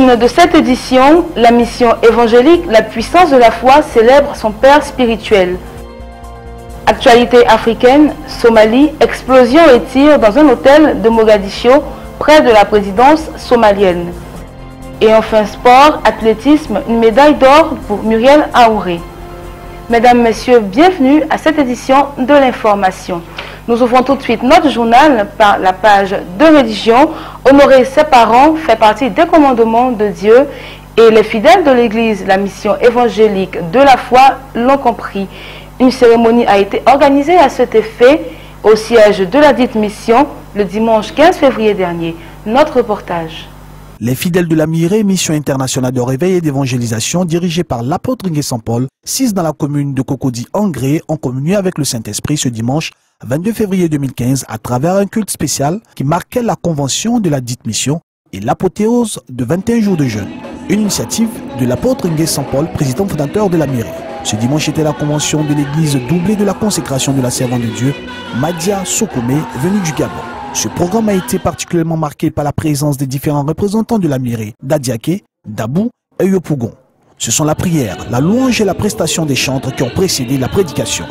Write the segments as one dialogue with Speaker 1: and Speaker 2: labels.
Speaker 1: thème de cette édition, la mission évangélique, la puissance de la foi célèbre son père spirituel. Actualité africaine, Somalie, explosion et tir dans un hôtel de Mogadiscio, près de la présidence somalienne. Et enfin sport, athlétisme, une médaille d'or pour Muriel Aouré. Mesdames, Messieurs, bienvenue à cette édition de l'information. Nous ouvrons tout de suite notre journal par la page de religion. Honorer ses parents fait partie des commandements de Dieu et les fidèles de l'Église, la mission évangélique de la foi, l'ont compris. Une cérémonie a été organisée à cet effet au siège de la dite mission le dimanche 15 février dernier. Notre reportage.
Speaker 2: Les fidèles de la Mirée, mission internationale de réveil et d'évangélisation dirigée par l'apôtre Nguessan Paul, 6 dans la commune de Cocody-Angré, ont communié avec le Saint-Esprit ce dimanche 22 février 2015 à travers un culte spécial qui marquait la convention de la dite mission et l'apothéose de 21 jours de jeûne. Une initiative de l'apôtre Nguessan Paul, président fondateur de la Mirée. Ce dimanche était la convention de l'église doublée de la consécration de la servante de Dieu, Madia Sokome, venue du Gabon. Ce programme a été particulièrement marqué par la présence des différents représentants de la Mirée, d'Adiaké, d'Abou et Yopougon. Ce sont la prière, la louange et la prestation des chantres qui ont précédé la prédication.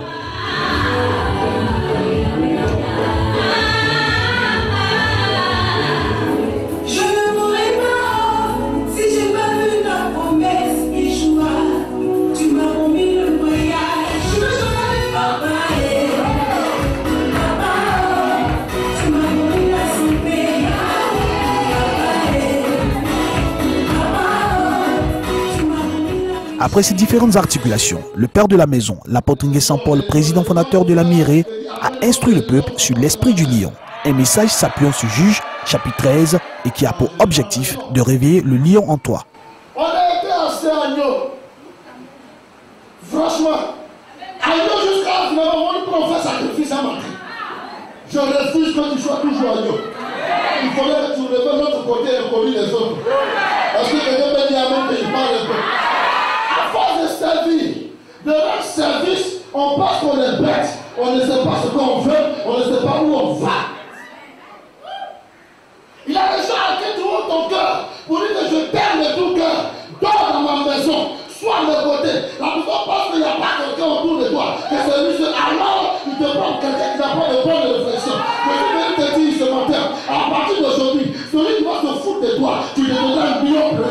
Speaker 2: Après ces différentes articulations, le père de la maison, l'apôtre Nguessan Paul, président fondateur de la Mirée, a instruit le peuple sur l'esprit du lion. Un message s'appuyant sur Juge, chapitre 13, et qui a pour objectif de réveiller le lion en toi.
Speaker 3: On a été assez agneau. Franchement, agneau jusqu'à finalement, on peut faire sacrifice à matin. Je refuse que tu sois toujours agneau. Il faudrait que tu reviennes de l'autre côté et corriges les autres. Parce que quelqu'un m'a dit à même que je parle un peu. À force de servir, de rendre service, on passe pour les bêtes. On ne sait pas ce qu'on veut, on ne sait pas où on va. Il a déjà arrêté tout ton cœur pour dire que je t'aime de tout cœur. Dors dans ma maison, sois à mes côtés. La plupart pense qu'il n'y a pas quelqu'un autour de toi. Que c'est lui, alors il te prend quelqu'un qui n'a pas de bonne réflexion. Mais je vais te dire ce matin, à partir d'aujourd'hui, celui qui va se foutre de toi, tu te donneras un million de.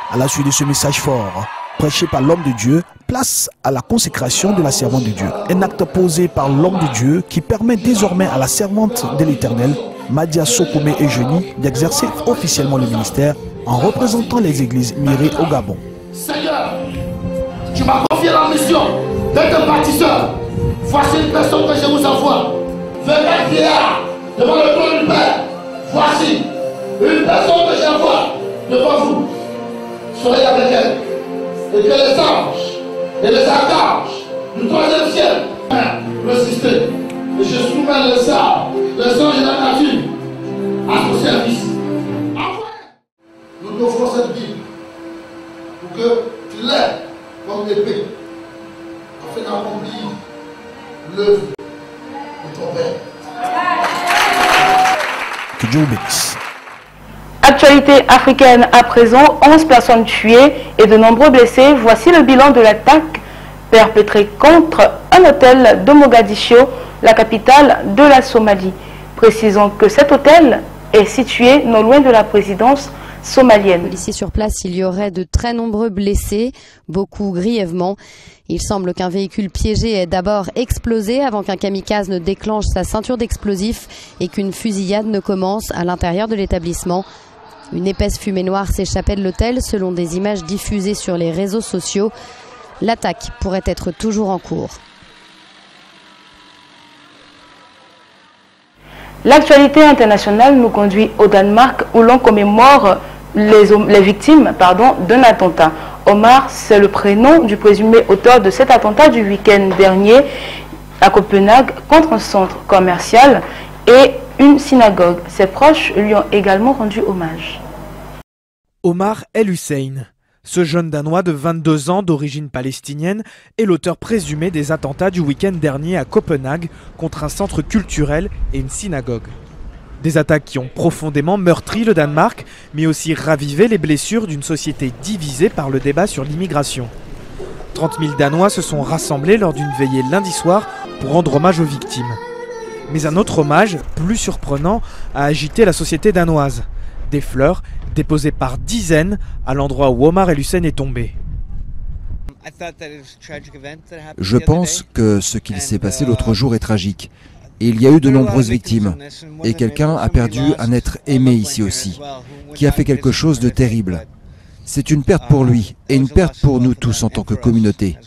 Speaker 2: À la suite de ce message fort, prêché par l'homme de Dieu, place à la consécration de la servante de Dieu. Un acte posé par l'homme de Dieu qui permet désormais à la servante de l'Éternel, Madia Sokome et Jeuni, d'exercer officiellement le ministère en représentant les églises Mirée au Gabon.
Speaker 3: Seigneur, tu m'as confié la mission d'être bâtisseur. Voici une personne que je vous envoie. Venez vieillard devant le trône du Père. Voici une personne que j'envoie devant vous. Soyez avec elle. Et que les anges et les archanges du troisième ciel résister. Et je soumets les arbres, les anges et la nature à ton service. Nous t'offrons cette Bible pour que tu l'aies comme épée afin d'accomplir l'œuvre de ton Père.
Speaker 2: Que Dieu vous bénisse.
Speaker 1: Actualité africaine à présent, 11 personnes tuées et de nombreux blessés. Voici le bilan de l'attaque perpétrée contre un hôtel de Mogadiscio, la capitale de la Somalie. Précisons que cet hôtel est situé non loin de la présidence somalienne.
Speaker 4: Ici sur place, il y aurait de très nombreux blessés, beaucoup grièvement. Il semble qu'un véhicule piégé ait d'abord explosé avant qu'un kamikaze ne déclenche sa ceinture d'explosifs et qu'une fusillade ne commence à l'intérieur de l'établissement. Une épaisse fumée noire s'échappait de l'hôtel selon des images diffusées sur les réseaux sociaux. L'attaque pourrait être toujours en cours.
Speaker 1: L'actualité internationale nous conduit au Danemark où l'on commémore les victimes d'un attentat. Omar, c'est le prénom du présumé auteur de cet attentat du week-end dernier à Copenhague contre un centre commercial et une synagogue. Ses proches lui ont également rendu hommage.
Speaker 5: Omar El Hussein. Ce jeune Danois de 22 ans d'origine palestinienne est l'auteur présumé des attentats du week-end dernier à Copenhague contre un centre culturel et une synagogue. Des attaques qui ont profondément meurtri le Danemark, mais aussi ravivé les blessures d'une société divisée par le débat sur l'immigration. 30 000 Danois se sont rassemblés lors d'une veillée lundi soir pour rendre hommage aux victimes. Mais un autre hommage, plus surprenant, a agité la société danoise. Des fleurs déposées par dizaines à l'endroit où Omar El-Hussein est tombé.
Speaker 6: Je pense que ce qu'il s'est passé l'autre jour est tragique. Et il y a eu de nombreuses victimes. Et quelqu'un a perdu un être aimé ici aussi, qui a fait quelque chose de terrible. C'est une perte pour lui et une perte pour nous tous en tant que communauté.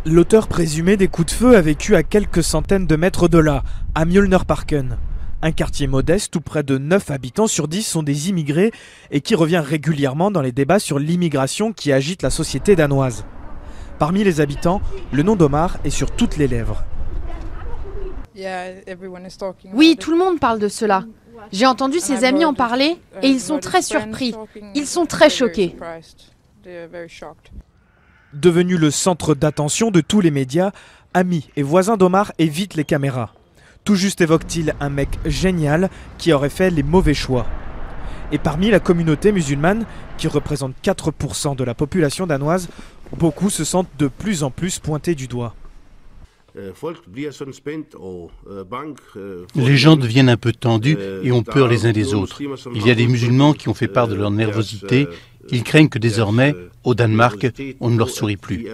Speaker 5: L'auteur présumé des coups de feu a vécu à quelques centaines de mètres de là, à Mjølnerparken. Un quartier modeste où près de 9 habitants sur 10 sont des immigrés et qui revient régulièrement dans les débats sur l'immigration qui agite la société danoise. Parmi les habitants, le nom d'Omar est sur toutes les lèvres.
Speaker 7: Oui, tout le monde parle de cela. J'ai entendu ses amis en parler et ils sont très surpris. Ils sont très choqués.
Speaker 5: Devenu le centre d'attention de tous les médias, amis et voisins d'Omar évitent les caméras. Tout juste évoque-t-il un mec génial qui aurait fait les mauvais choix. Et parmi la communauté musulmane, qui représente 4% de la population danoise, beaucoup se sentent de plus en plus pointés du doigt.
Speaker 8: Les gens deviennent un peu tendus et ont peur les uns des autres. Il y a des musulmans qui ont fait part de leur nervosité. Ils craignent que désormais, au Danemark, on ne leur sourit plus.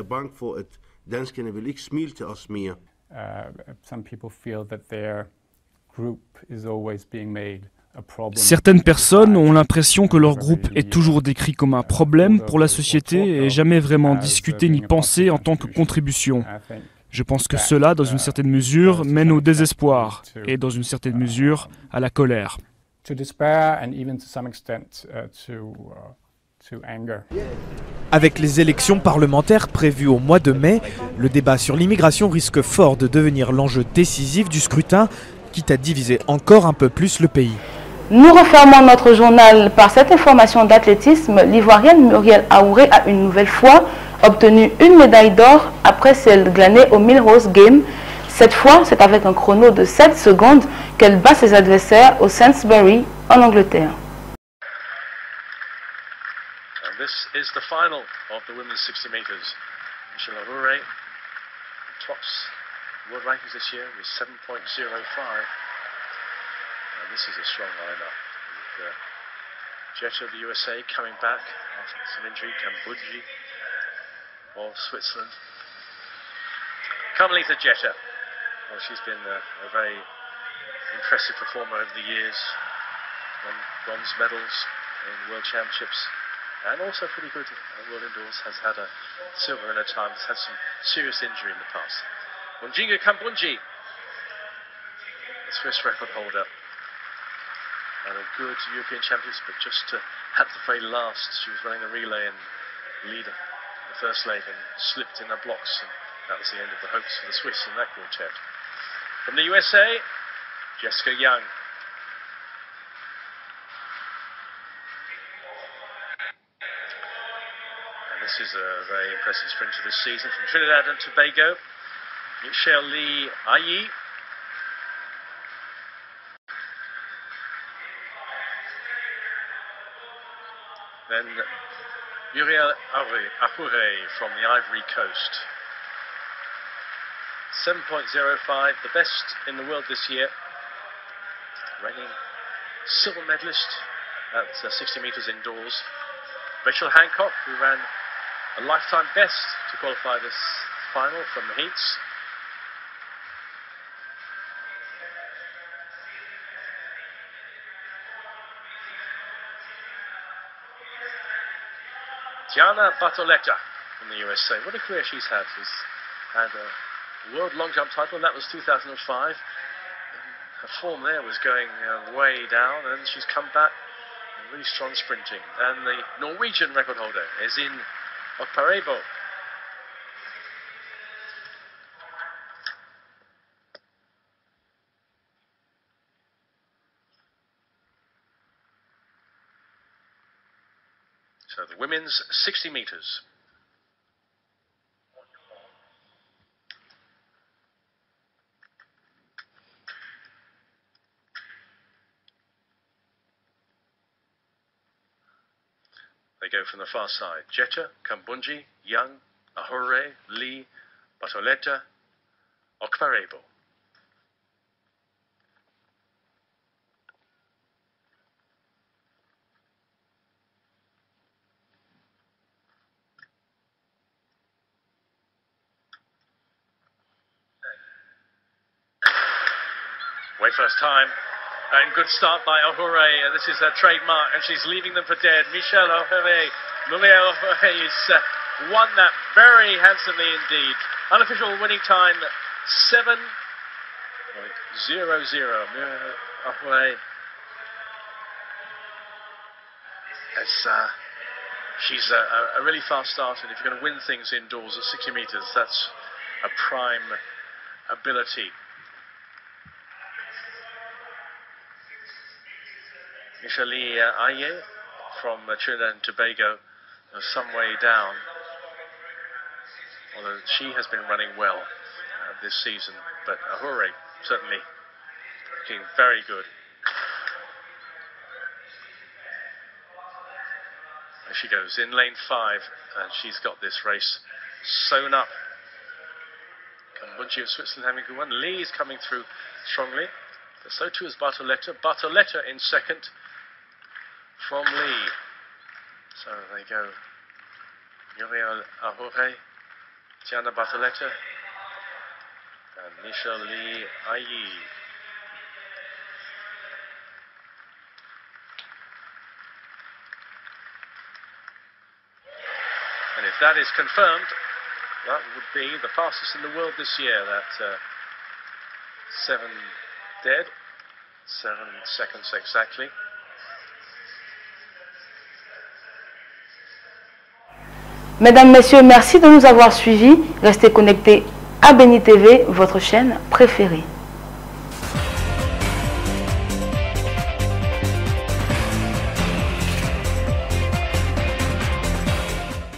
Speaker 9: Certaines personnes ont l'impression que leur groupe est toujours décrit comme un problème pour la société et jamais vraiment discuté ni pensé en tant que contribution. Je pense que cela, dans une certaine mesure, mène au désespoir et, dans une certaine mesure, à la colère.
Speaker 5: Avec les élections parlementaires prévues au mois de mai, le débat sur l'immigration risque fort de devenir l'enjeu décisif du scrutin, quitte à diviser encore un peu plus le pays.
Speaker 1: Nous refermons notre journal par cette information d'athlétisme. L'Ivoirienne Muriel Aouré a une nouvelle fois obtenu une médaille d'or après celle glanée au Millrose Games. Cette fois, c'est avec un chrono de 7 secondes qu'elle bat ses adversaires au Sainsbury en Angleterre.
Speaker 10: This is the final of the women's 60 meters. Michelle Aouré tops world rankings this year with 7.05. And this is a strong lineup with Jetta of the USA coming back after some injury, Kambudji of Switzerland. Carmelita Jetta, well, she's been a very impressive performer over the years, won bronze medals in World Championships. And also pretty good at World Indoors, has had a silver in her time, has had some serious injury in the past. Munjinga Kambunji, the Swiss record holder, and a good European Championships, but just at the very last, she was running a relay and leader in the first leg and slipped in her blocks, and that was the end of the hopes for the Swiss in that quartet. From the USA, Jessica Young. This is a very impressive sprinter this season from Trinidad and Tobago, Michelle Lee Ayi. Then Muriel Aouré from the Ivory Coast. 7.05, the best in the world this year. Reigning silver medalist at 60 meters indoors. Rachel Hancock, who ran a lifetime best to qualify this final from the heats. Diana Bartoletta from the USA. What a career she's had. She's had a world long jump title, and that was 2005. Her form there was going way down, and she's come back really strong sprinting. And the Norwegian record holder is in Parebo. So the women's 60 meters. They go from the far side. Jetta, Kambunji, Young, Ahore, Lee, Batoleta, Okparebo. Way first time. And good start by Ahore. This is her trademark, and she's leaving them for dead. Michelle Ahore, Mulia Ahore has won that very handsomely indeed. Unofficial winning time 7.00. Ahore. She's a really fast starter, and if you're going to win things indoors at 60 meters, that's a prime ability. Michali Aye from Trinidad and Tobago, some way down, although she has been running well this season, but Ahore certainly looking very good. There she goes in lane 5, and she's got this race sewn up. Kambunji of Switzerland having a good one. Lee is coming through strongly, but so too is Bartoletta. Bartoletta in second from Lee. So they go Muriel Ahore, Tiana Bartoletta, and Michelle Lee Ayi. And if that is confirmed, that would be the fastest in the world this year. That 7 dead, 7 seconds exactly.
Speaker 1: Mesdames, Messieurs, merci de nous avoir suivis. Restez connectés à Béni TV, votre chaîne préférée.